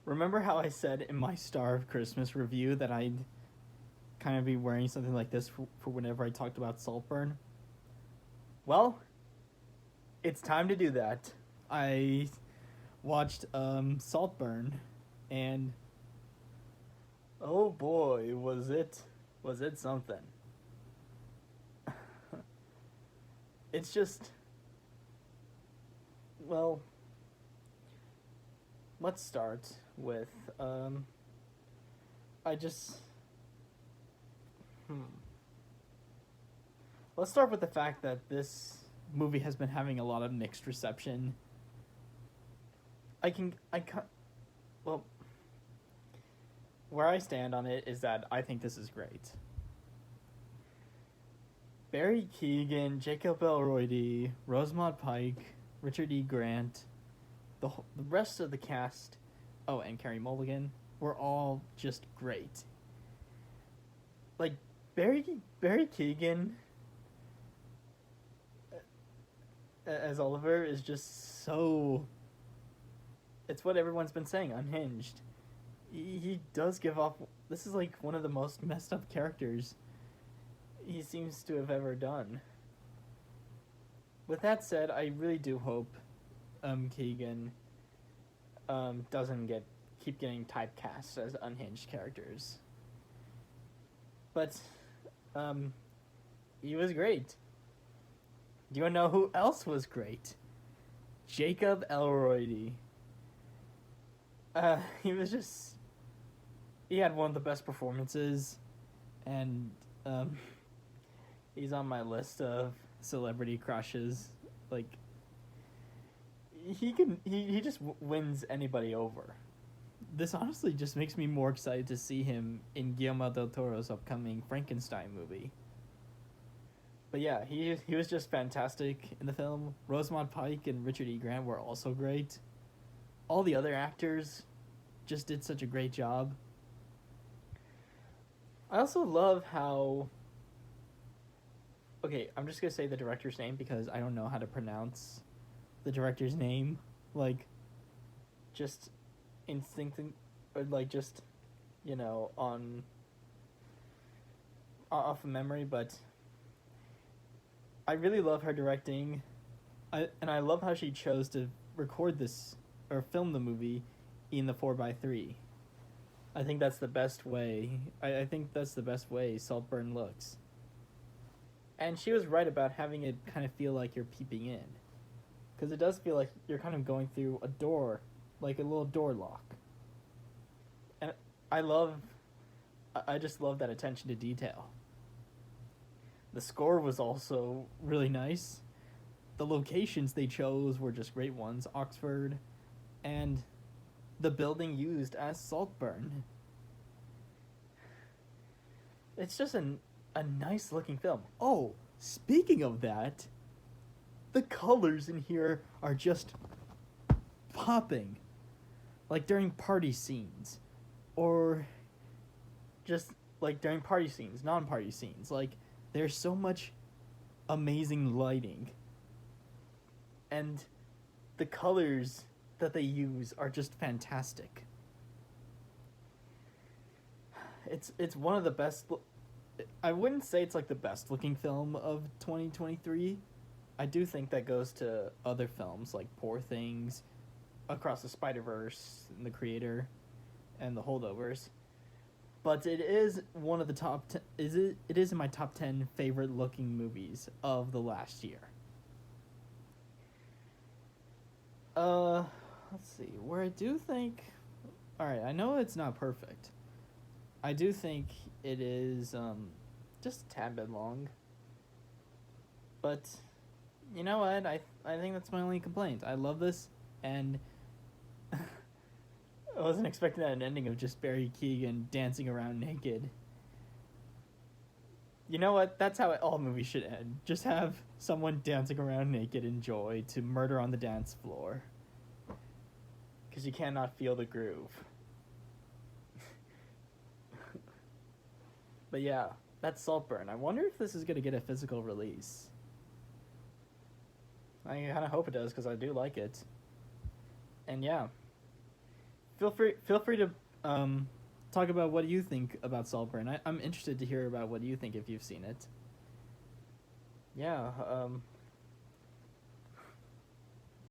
Remember how I said in my Star of Christmas review that I'd kind of be wearing something like this for whenever I talked about Saltburn? Well, it's time to do that. I watched Saltburn, and oh boy, was it something? It's just, well, let's start with I just hmm. Let's start with the fact that this movie has been having a lot of mixed reception. I can well, where I stand on it is that I think this is great. Barry Keoghan, Jacob Elroy, Rosamund Pike, Richard E. Grant, the rest of the cast, oh, and Carey Mulligan, were all just great. Like Barry Keoghan as Oliver is just so. It's what everyone's been saying. Unhinged. He does give off. This is like one of the most messed up characters he seems to have ever done. With that said, I really do hope Keegan doesn't keep getting typecast as unhinged characters. But he was great. Do you know who else was great? Jacob Elroy. He was just. He had one of the best performances, and he's on my list of celebrity crushes. Like, he just wins anybody over. This honestly just makes me more excited to see him in Guillermo del Toro's upcoming Frankenstein movie. But yeah, he was just fantastic in the film. Rosamund Pike and Richard E. Grant were also great. All the other actors just did such a great job. I also love how. Okay, I'm just gonna say the director's name because I don't know how to pronounce the director's name. Like, just instinct, or like just, on off of memory, but I really love her directing. And I love how she chose to record this or film the movie in the 4x3. I think that's the best way. I think that's the best way Saltburn looks. And she was right about having it kind of feel like you're peeping in. Because it does feel like you're kind of going through a door, like a little door lock. And I just love that attention to detail. The score was also really nice. The locations they chose were just great ones. Oxford, and the building used as Saltburn. It's just a nice looking film. Oh, speaking of that, the colors in here are just popping. Like during party scenes. Or just like during party scenes, non-party scenes. Like, there's so much amazing lighting. And the colors that they use are just fantastic. It's one of the best. I wouldn't say it's like the best looking film of 2023. I do think that goes to other films like Poor Things, Across the Spider-Verse, and The Creator, and The Holdovers. But it is one of the top. It is in my top 10 favorite looking movies of the last year. Let's see. Where I do think, all right, I know it's not perfect. I do think it is just a tad bit long. But you know what? I think that's my only complaint. I love this, and I wasn't expecting an ending of just Barry Keoghan dancing around naked. You know what? That's how all movies should end. Just have someone dancing around naked in joy to murder on the dance floor. Because you cannot feel the groove. But yeah, that's Saltburn. I wonder if this is going to get a physical release. I kind of hope it does because I do like it. And yeah, feel free to talk about what you think about Saltburn. I'm interested to hear about what you think if you've seen it. Yeah.